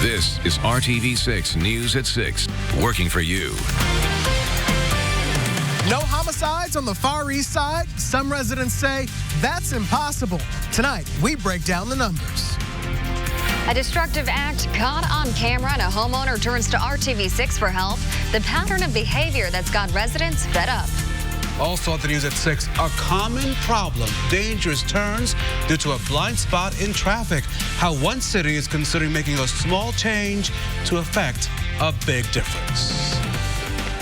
This is RTV6 News at 6, working for you. No homicides on the Far East Side? Some residents say that's impossible. Tonight, we break down the numbers. A destructive act caught on camera and a homeowner turns to RTV6 for help. The pattern of behavior that's got residents fed up. Also at the News at 6, a common problem, dangerous turns due to a blind spot in traffic. How one city is considering making a small change to affect a big difference.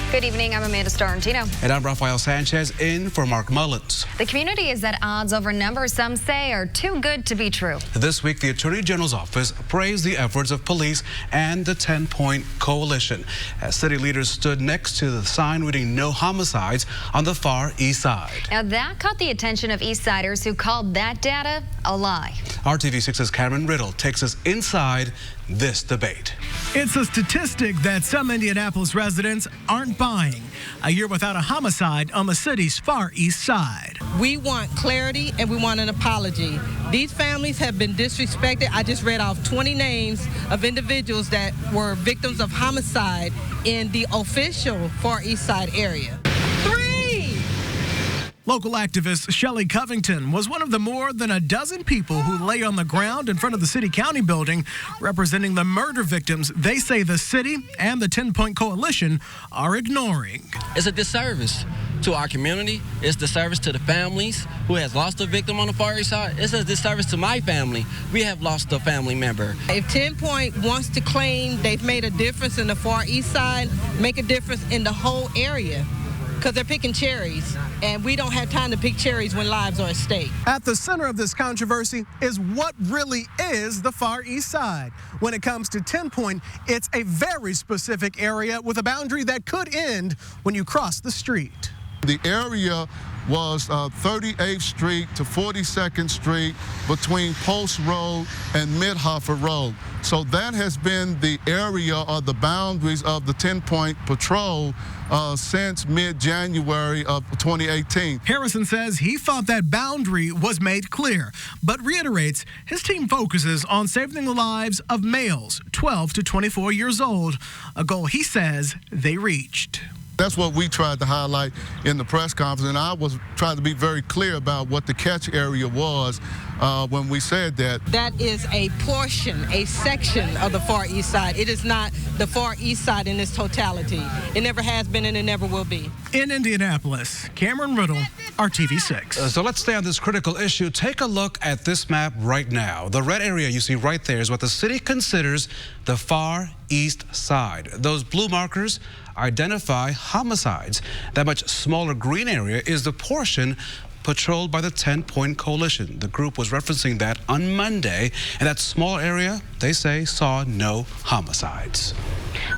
Good evening, I'm Amanda Starantino. And I'm Rafael Sanchez in for Mark Mullins. The community is at odds over numbers some say are too good to be true. This week, the Attorney General's office praised the efforts of police and the 10-Point Coalition as city leaders stood next to the sign reading "No Homicides" on the Far East Side. Now that caught the attention of East Siders who called that data a lie. RTV6's Cameron Riddle takes us inside this debate. It's a statistic that some Indianapolis residents aren't buying. A year without a homicide on the city's Far East Side. We want clarity and we want an apology. These families have been disrespected. I just read off 20 names of individuals that were victims of homicide in the official Far East Side area. Local activist Shelley Covington was one of the more than a dozen people who lay on the ground in front of the city-county building representing the murder victims they say the city and the 10-Point Coalition are ignoring. It's a disservice to our community. It's a disservice to the families who has lost a victim on the Far East Side. It's a disservice to my family. We have lost a family member. If 10-Point wants to claim they've made a difference in the Far East Side, make a difference in the whole area. Because they're picking cherries, and we don't have time to pick cherries when lives are at stake. At the center of this controversy is what really is the Far East Side. When it comes to 10-Point, it's a very specific area with a boundary that could end when you cross the street. The area was 38th Street to 42nd Street between Post Road and Midhofer Road. So that has been the area or the boundaries of the 10-Point Patrol since mid-January of 2018. Harrison says he thought that boundary was made clear, but reiterates his team focuses on saving the lives of males 12 to 24 years old, a goal he says they reached. That's what we tried to highlight in the press conference, and I was trying to be very clear about what the catch area was when we said that. That is a portion, a section of the Far East Side. It is not the Far East Side in its totality. It never has been and it never will be. In Indianapolis, Cameron Riddle, RTV6. So let's stay on this critical issue. Take a look at this map right now. The red area you see right there is what the city considers the Far East Side. Those blue markers identify homicides. That much smaller green area is the portion patrolled by the 10-Point Coalition. The group was referencing that on Monday, and that small area, they say, saw no homicides.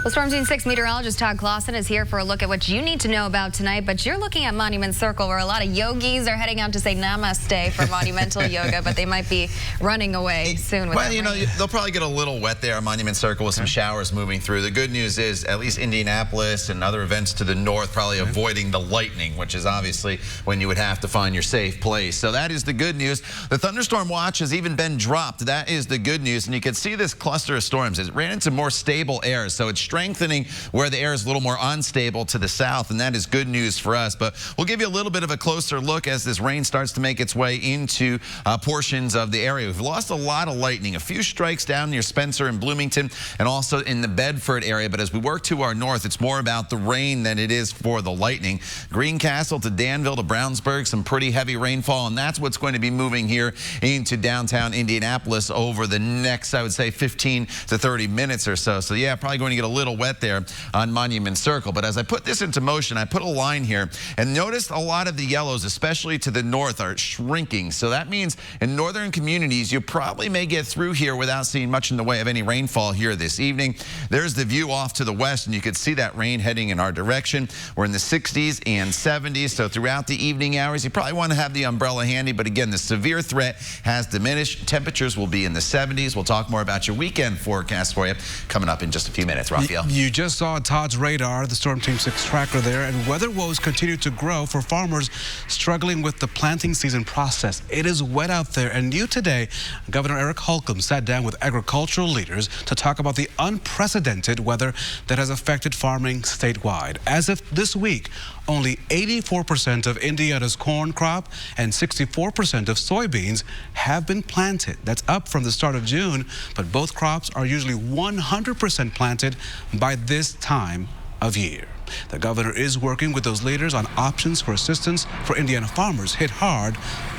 Well, Storm Team 6 meteorologist Todd Clausen is here for a look at what you need to know about tonight, but you're looking at Monument Circle where a lot of yogis are heading out to say namaste for monumental yoga, but they might be running away soon. Well, you know, they'll probably get a little wet there on Monument Circle with some showers moving through. The good news is at least Indianapolis and other events to the north probably avoiding the lightning, which is obviously when you would have to find your safe place. So that is the good news. The thunderstorm watch has even been dropped. That is the good news. And you can see this cluster of storms. It ran into more stable air, so it's strengthening where the air is a little more unstable to the south, and that is good news for us. But we'll give you a little bit of a closer look as this rain starts to make its way into portions of the area. We've lost a lot of lightning, a few strikes down near Spencer and Bloomington, and also in the Bedford area. But as we work to our north, it's more about the rain than it is for the lightning. Greencastle to Danville to Brownsburg, some pretty heavy rainfall, and that's what's going to be moving here into downtown Indianapolis over the next, I would say, 15 to 30 minutes or so. So yeah, probably going to get a little wet there on Monument Circle. But as I put this into motion, I put a line here and notice a lot of the yellows, especially to the north, are shrinking. So that means in northern communities, you probably may get through here without seeing much in the way of any rainfall here this evening. There's the view off to the west, and you could see that rain heading in our direction. We're in the 60s and 70s, so throughout the evening hours, you probably probably want to have the umbrella handy, but again, the severe threat has diminished. Temperatures will be in the 70s. We'll talk more about your weekend forecast for you coming up in just a few minutes. Raphael. You just saw Todd's radar, the Storm Team 6 tracker there, and weather woes continue to grow for farmers struggling with the planting season process. It is wet out there, and new today, Governor Eric Holcomb sat down with agricultural leaders to talk about the unprecedented weather that has affected farming statewide. As of this week, only 84% of Indiana's corn crop and 64% of soybeans have been planted. That's up from the start of June, but both crops are usually 100% planted by this time of year. The governor is working with those leaders on options for assistance for Indiana farmers hit hard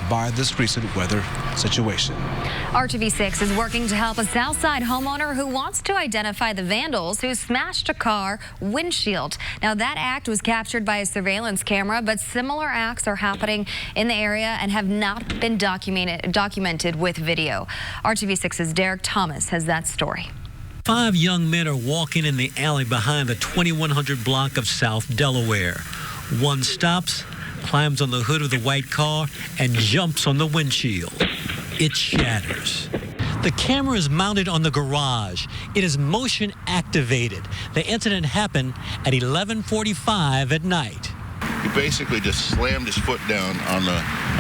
by this recent weather situation. RTV6 is working to help a Southside homeowner who wants to identify the vandals who smashed a car windshield. Now, that act was captured by a surveillance camera, but similar acts are happening in the area and have not been documented with video. RTV6's Derek Thomas has that story. 5 young men are walking in the alley behind the 2100 block of South Delaware. One stops, climbs on the hood of the white car, and jumps on the windshield. It shatters. The camera is mounted on the garage. It is motion activated. The incident happened at 11:45 at night. He basically just slammed his foot down on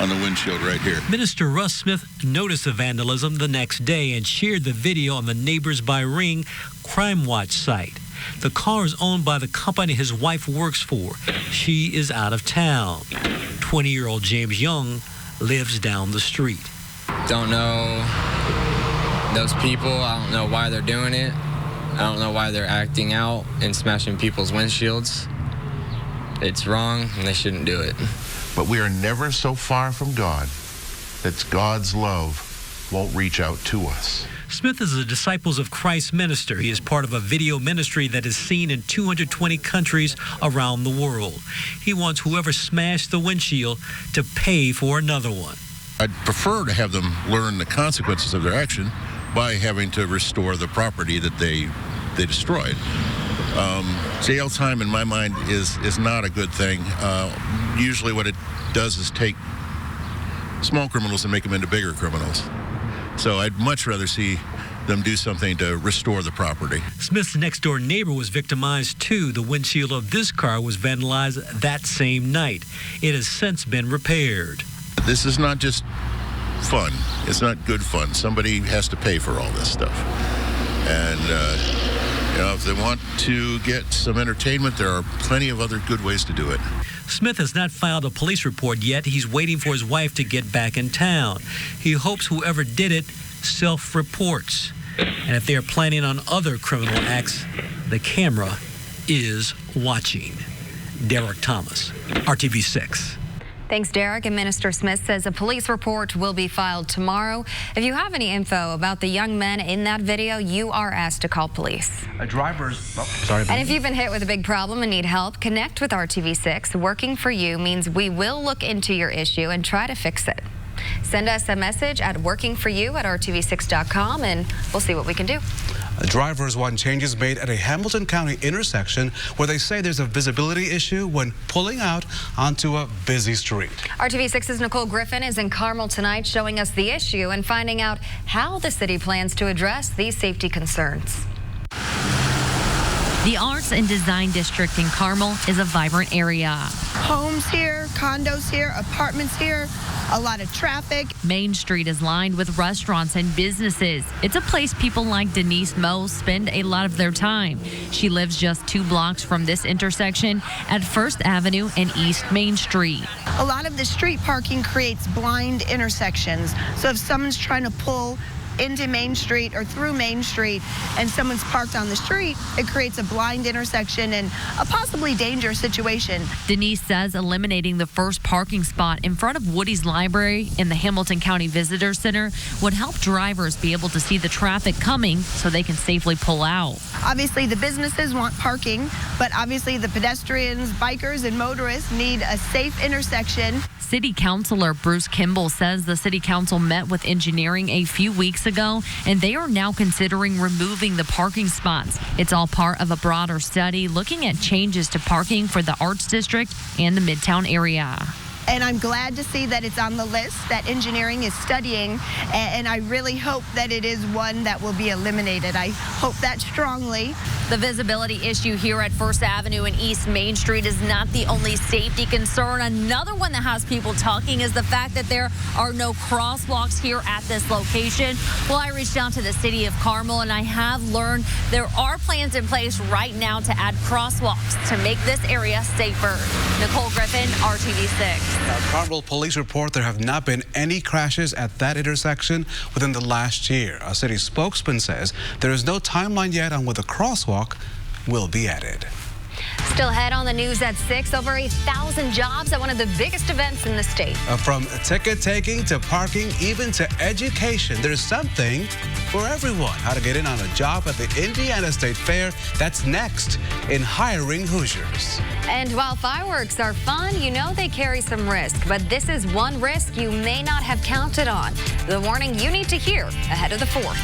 the windshield right here. Minister Russ Smith noticed the vandalism the next day and shared the video on the Neighbors by Ring Crime Watch site. The car is owned by the company his wife works for. She is out of town. 20-year-old James Young lives down the street. Don't know those people. I don't know why they're doing it. I don't know why they're acting out and smashing people's windshields. It's wrong, and they shouldn't do it. But we are never so far from God that God's love won't reach out to us. Smith is a Disciples of Christ minister. He is part of a video ministry that is seen in 220 countries around the world. He wants whoever smashed the windshield to pay for another one. I'd prefer to have them learn the consequences of their action by having to restore the property that they destroyed. Jail time, in my mind, is not a good thing. Usually what it does is take small criminals and make them into bigger criminals. So I'd much rather see them do something to restore the property. Smith's next-door neighbor was victimized, too. The windshield of this car was vandalized that same night. It has since been repaired. This is not just fun. It's not good fun. Somebody has to pay for all this stuff. And if they want to get some entertainment, there are plenty of other good ways to do it. Smith has not filed a police report yet. He's waiting for his wife to get back in town. He hopes whoever did it self-reports. And if they are planning on other criminal acts, the camera is watching. Derek Thomas, RTV6. Thanks, Derek. And Minister Smith says a police report will be filed tomorrow. If you have any info about the young men in that video, you are asked to call police. And if you've been hit with a big problem and need help, connect with RTV6. Working for you means we will look into your issue and try to fix it. Send us a message at workingforyou@rtv6.com and we'll see what we can do. Drivers want changes made at a Hamilton County intersection where they say there's a visibility issue when pulling out onto a busy street. RTV6's Nicole Griffin is in Carmel tonight showing us the issue and finding out how the city plans to address these safety concerns. The Arts and Design District in Carmel is a vibrant area. Homes here, condos here, apartments here, a lot of traffic. Main Street is lined with restaurants and businesses. It's a place people like Denise Moe spend a lot of their time. She lives just 2 blocks from this intersection at 1st Avenue and East Main Street. A lot of the street parking creates blind intersections. So if someone's trying to pull into Main Street or through Main Street and someone's parked on the street, it creates a blind intersection and a possibly dangerous situation. Denise says eliminating the first parking spot in front of Woody's Library in the Hamilton County Visitor Center would help drivers be able to see the traffic coming so they can safely pull out. Obviously, the businesses want parking, but obviously the pedestrians, bikers, and motorists need a safe intersection. City Councilor Bruce Kimball says the City Council met with engineering a few weeks ago, and they are now considering removing the parking spots. It's all part of a broader study looking at changes to parking for the Arts District and the Midtown area. And I'm glad to see that it's on the list, that engineering is studying, and I really hope that it is one that will be eliminated. I hope that strongly. The visibility issue here at First Avenue and East Main Street is not the only safety concern. Another one that has people talking is the fact that there are no crosswalks here at this location. Well, I reached out to the city of Carmel, and I have learned there are plans in place right now to add crosswalks to make this area safer. Nicole Griffin, RTV6. Now, Carmel police report there have not been any crashes at that intersection within the last year. A city spokesman says there is no timeline yet on when the crosswalk will be added. Still ahead on the news at 6, over 1,000 jobs at one of the biggest events in the state. From ticket taking to parking, even to education, there's something for everyone. How to get in on a job at the Indiana State Fair. That's next in Hiring Hoosiers. And while fireworks are fun, you know they carry some risk. But this is one risk you may not have counted on. The warning you need to hear ahead of the 4th.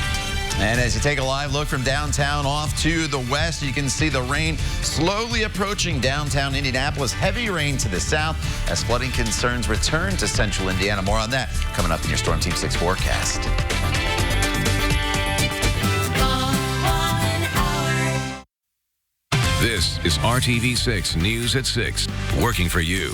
And as you take a live look from downtown off to the west, you can see the rain slowly approaching downtown Indianapolis. Heavy rain to the south as flooding concerns return to central Indiana. More on that coming up in your Storm Team 6 forecast. This is RTV6 News at 6, working for you.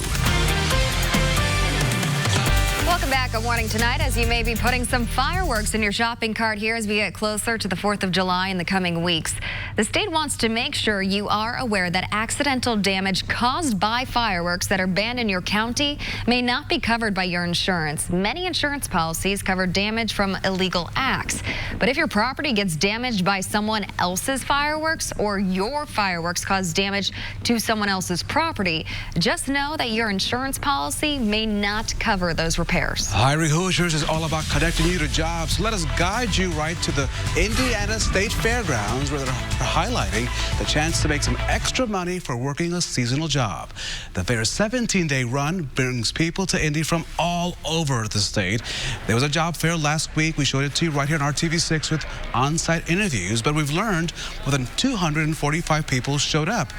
Welcome back. A warning tonight as you may be putting some fireworks in your shopping cart here as we get closer to the 4th of July in the coming weeks. The state wants to make sure you are aware that accidental damage caused by fireworks that are banned in your county may not be covered by your insurance. Many insurance policies cover damage from illegal acts. But if your property gets damaged by someone else's fireworks or your fireworks cause damage to someone else's property, just know that your insurance policy may not cover those repairs. Hiring Hoosiers is all about connecting you to jobs. Let us guide you right to the Indiana State Fairgrounds, where they're highlighting the chance to make some extra money for working a seasonal job. The fair's 17-day run brings people to Indy from all over the state. There was a job fair last week. We showed it to you right here on RTV6 with on-site interviews, but we've learned more than 245 people showed up.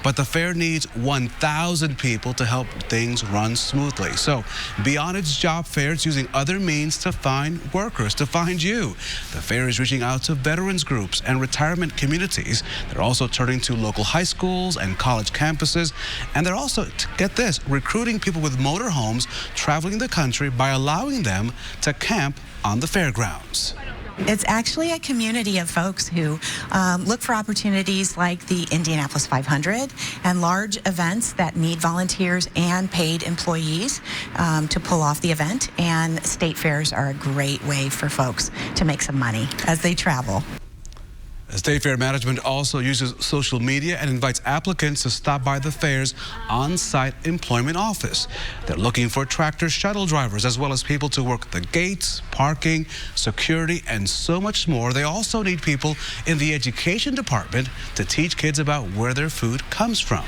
But the fair needs 1,000 people to help things run smoothly. So beyond its job fair, it's using other means to find workers, to find you. The fair is reaching out to veterans groups and retirement communities. They're also turning to local high schools and college campuses. And they're also, get this, recruiting people with motorhomes traveling the country by allowing them to camp on the fairgrounds. It's actually a community of folks who look for opportunities like the Indianapolis 500 and large events that need volunteers and paid employees to pull off the event. And state fairs are a great way for folks to make some money as they travel. The State Fair Management also uses social media and invites applicants to stop by the fair's on-site employment office. They're looking for tractor shuttle drivers as well as people to work the gates, parking, security, and so much more. They also need people in the education department to teach kids about where their food comes from.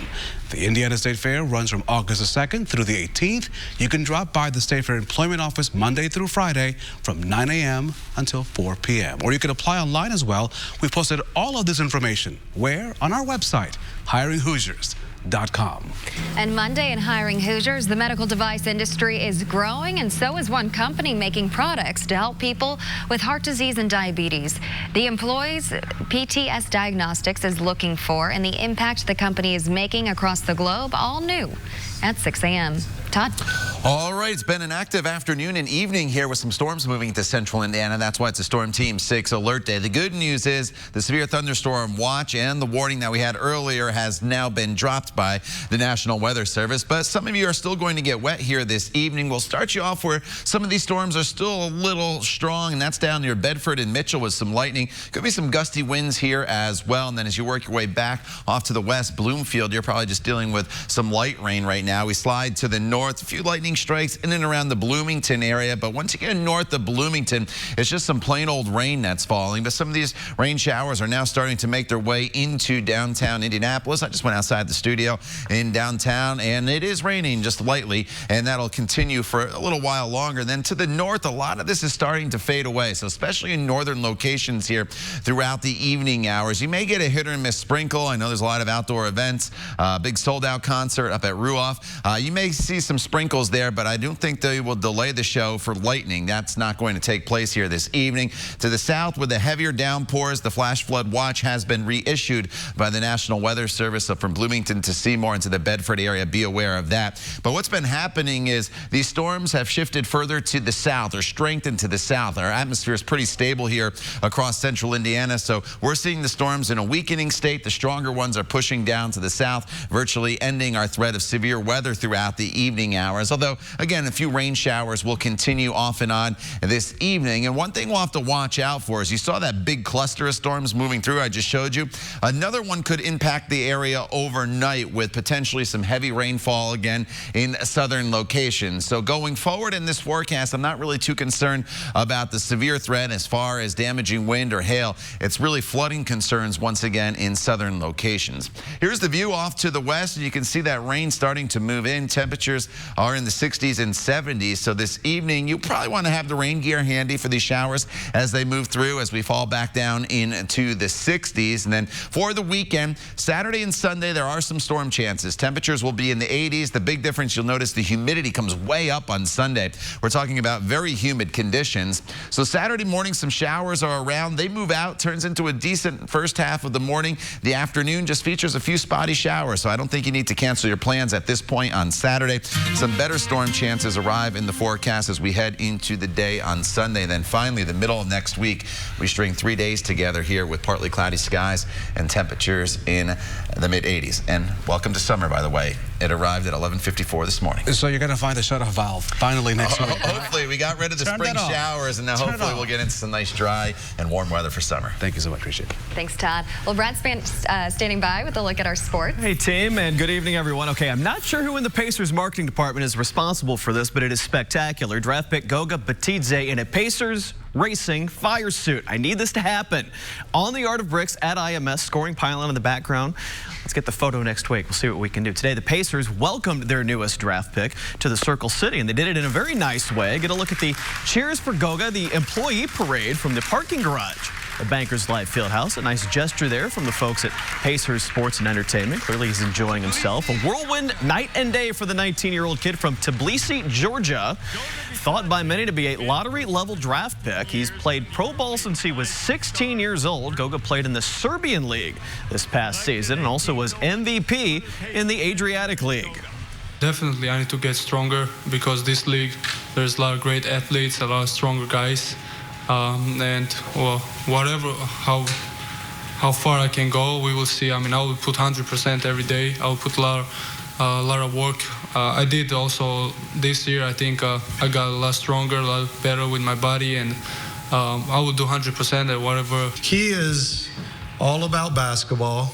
The Indiana State Fair runs from August the 2nd through the 18th. You can drop by the State Fair Employment Office Monday through Friday from 9 a.m. until 4 p.m. Or you can apply online as well. We've posted all of this information. Where? On our website, hiringhoosiers.com. And Monday in Hiring Hoosiers, the medical device industry is growing, and so is one company making products to help people with heart disease and diabetes. The employees PTS Diagnostics is looking for, and the impact the company is making across the globe, all new at 6 a.m. Todd. All right, it's been an active afternoon and evening here with some storms moving to central Indiana. That's why it's a Storm Team 6 alert day. The good news is the severe thunderstorm watch and the warning that we had earlier has now been dropped by the National Weather Service. But some of you are still going to get wet here this evening. We'll start you off where some of these storms are still a little strong, and that's down near Bedford and Mitchell with some lightning. Could be some gusty winds here as well. And then as you work your way back off to the west, Bloomfield, you're probably just dealing with some light rain right now. We slide to the north. A few lightning strikes in and around the Bloomington area, but once you get north of Bloomington, it's just some plain old rain that's falling. But some of these rain showers are now starting to make their way into downtown Indianapolis. I just went outside the studio in downtown, and it is raining just lightly, and that'll continue for a little while longer. Then to the north, a lot of this is starting to fade away, so especially in northern locations here throughout the evening hours, you may get a hit or miss sprinkle. I know there's a lot of outdoor events. Big sold-out concert up at Ruoff off. You may see some sprinkles there, but I don't think they will delay the show for lightning. That's not going to take place here this evening. To the south, with the heavier downpours, the flash flood watch has been reissued by the National Weather Service. So from Bloomington to Seymour into the Bedford area, be aware of that. But what's been happening is these storms have shifted further to the south or strengthened to the south. Our atmosphere is pretty stable here across central Indiana, so we're seeing the storms in a weakening state. The stronger ones are pushing down to the south, virtually ending our threat of severe weather throughout the evening hours. Although, again, a few rain showers will continue off and on this evening. And one thing we'll have to watch out for is you saw that big cluster of storms moving through I just showed you. Another one could impact the area overnight with potentially some heavy rainfall again in southern locations. So going forward in this forecast, I'm not really too concerned about the severe threat as far as damaging wind or hail. It's really flooding concerns once again in southern locations. Here's the view off to the west, and you can see that rain starting to move in. Temperatures are in the 60s and 70s. So this evening, you probably want to have the rain gear handy for these showers as they move through as we fall back down into the 60s. And then for the weekend, Saturday and Sunday, there are some storm chances. Temperatures will be in the 80s. The big difference, you'll notice the humidity comes way up on Sunday. We're talking about very humid conditions. So Saturday morning, some showers are around. They move out, turns into a decent first half of the morning. The afternoon just features a few spotty showers, so I don't think you need to cancel your plans at this point on Saturday. Some better storm chances arrive in the forecast as we head into the day on Sunday. Then finally, the middle of next week, we string 3 days together here with partly cloudy skies and temperatures in the mid-80s. And welcome to summer, by the way. It arrived at 11:54 this morning. So you're going to find the shutoff valve finally next week. Hopefully. We got rid of the spring showers, and now hopefully we'll get into some nice dry and warm weather for summer. Thank you so much. Appreciate it. Thanks, Todd. Well, Brad's standing by with a look at our sports. Hey, team, and good evening, everyone. Okay, I'm not sure who in the Pacers marketing department is responsible for this, but it is spectacular. Draft pick Goga Batidze in a Pacers racing fire suit. I need this to happen. On the Art of Bricks at IMS, scoring pylon in the background. Let's get the photo next week. We'll see what we can do. Today, the Pacers welcomed their newest draft pick to the Circle City, and they did it in a very nice way. Get a look at the Cheers for Goga, the employee parade from the parking garage at Bankers Life Fieldhouse. A nice gesture there from the folks at Pacers Sports and Entertainment. Clearly, he's enjoying himself. A whirlwind night and day for the 19-year-old kid from Tbilisi, Georgia. Thought by many to be a lottery-level draft pick. He's played pro ball since he was 16 years old. Goga played in the Serbian League this past season and also was MVP in the Adriatic League. Definitely, I need to get stronger because this league, there's a lot of great athletes, a lot of stronger guys. And well, whatever, how far I can go, we will see. I mean, I will put 100% every day. I will put a lot of work. I did also this year. I think I got a lot stronger, a lot better with my body, and I will do 100% at whatever. He is all about basketball.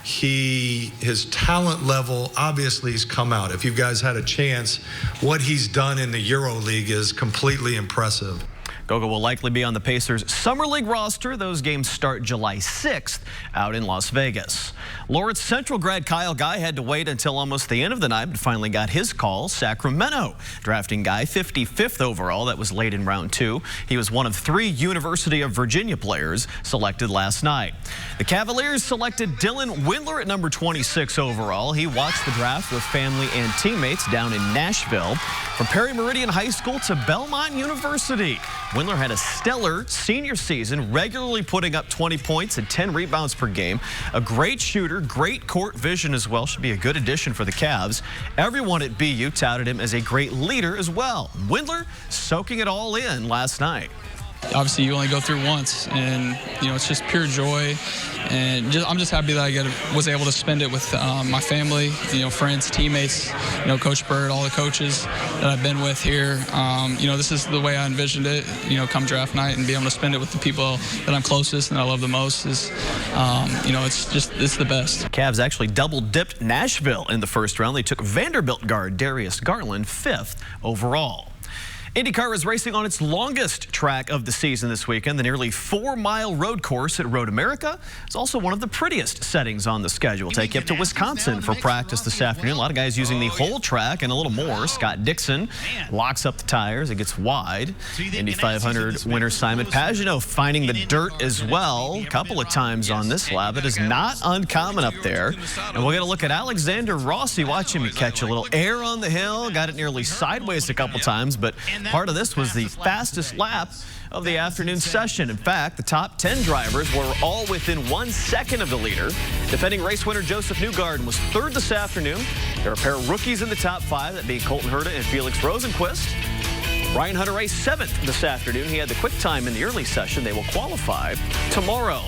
His talent level obviously has come out. If you guys had a chance, what he's done in the Euro League is completely impressive. Goga will likely be on the Pacers' Summer League roster. Those games start July 6th out in Las Vegas. Lawrence Central grad Kyle Guy had to wait until almost the end of the night, but finally got his call. Sacramento drafting Guy 55th overall. That was late in round 2. He was one of 3 University of Virginia players selected last night. The Cavaliers selected Dylan Windler at number 26 overall. He watched the draft with family and teammates down in Nashville. From Perry Meridian High School to Belmont University, Windler had a stellar senior season, regularly putting up 20 points and 10 rebounds per game. A great shooter, great court vision as well. Should be a good addition for the Cavs. Everyone at BU touted him as a great leader as well. Windler soaking it all in last night. Obviously, you only go through once, and it's just pure joy. And I'm just happy that I was able to spend it with my family, friends, teammates, Coach Bird, all the coaches that I've been with here. This is the way I envisioned it. Come draft night and be able to spend it with the people that I'm closest and I love the most is, it's the best. Cavs actually double-dipped Nashville in the first round. They took Vanderbilt guard Darius Garland 5th overall. IndyCar is racing on its longest track of the season this weekend. The nearly 4-mile road course at Road America is also one of the prettiest settings on the schedule. We'll take you up to Wisconsin for practice this afternoon. A lot of guys using the whole track and a little more. Scott Dixon locks up the tires. It gets wide. Indy 500 winner Simon Pagenaud finding the dirt as well a couple of times on this lap. It is not uncommon up there. And we'll get a look at Alexander Rossi. Watch him catch a little air on the hill. Got it nearly sideways a couple times, but part of this was the fastest lap of the afternoon session. In fact, the top 10 drivers were all within 1 second of the leader. Defending race winner Joseph Newgarden was third this afternoon. There are a pair of rookies in the top 5, that being Colton Herta and Felix Rosenqvist. Ryan Hunter raced 7th this afternoon. He had the quick time in the early session. They will qualify tomorrow.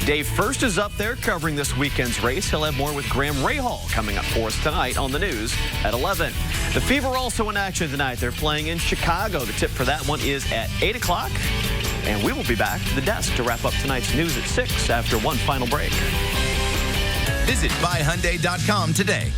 Dave First is up there covering this weekend's race. He'll have more with Graham Rahal coming up for us tonight on the news at 11. The Fever also in action tonight. They're playing in Chicago. The tip for that one is at 8 o'clock. And we will be back to the desk to wrap up tonight's news at 6 after one final break. Visit buyhyundai.com today.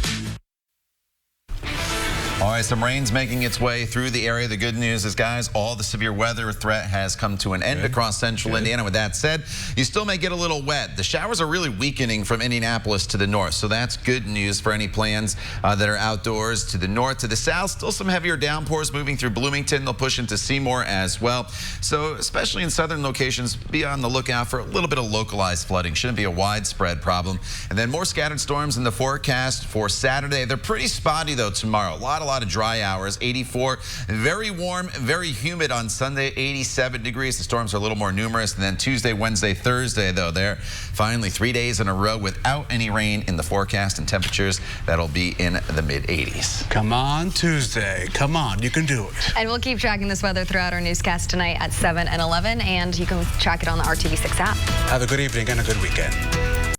All right, some rain's making its way through the area. The good news is, guys, all the severe weather threat has come to an end across central Indiana. With that said, you still may get a little wet. The showers are really weakening from Indianapolis to the north, so that's good news for any plans that are outdoors. To the north, to the south, still some heavier downpours moving through Bloomington. They'll push into Seymour as well. So especially in southern locations, be on the lookout for a little bit of localized flooding. Shouldn't be a widespread problem. And then more scattered storms in the forecast for Saturday. They're pretty spotty, though, tomorrow. A lot of dry hours. 84, very warm, very humid on Sunday, 87 degrees. The storms are a little more numerous. And then Tuesday, Wednesday, Thursday, though, they're finally 3 days in a row without any rain in the forecast, and temperatures that'll be in the mid-80s. Come on, Tuesday. Come on, you can do it. And we'll keep tracking this weather throughout our newscast tonight at 7 and 11, and you can track it on the RTV6 app. Have a good evening and a good weekend.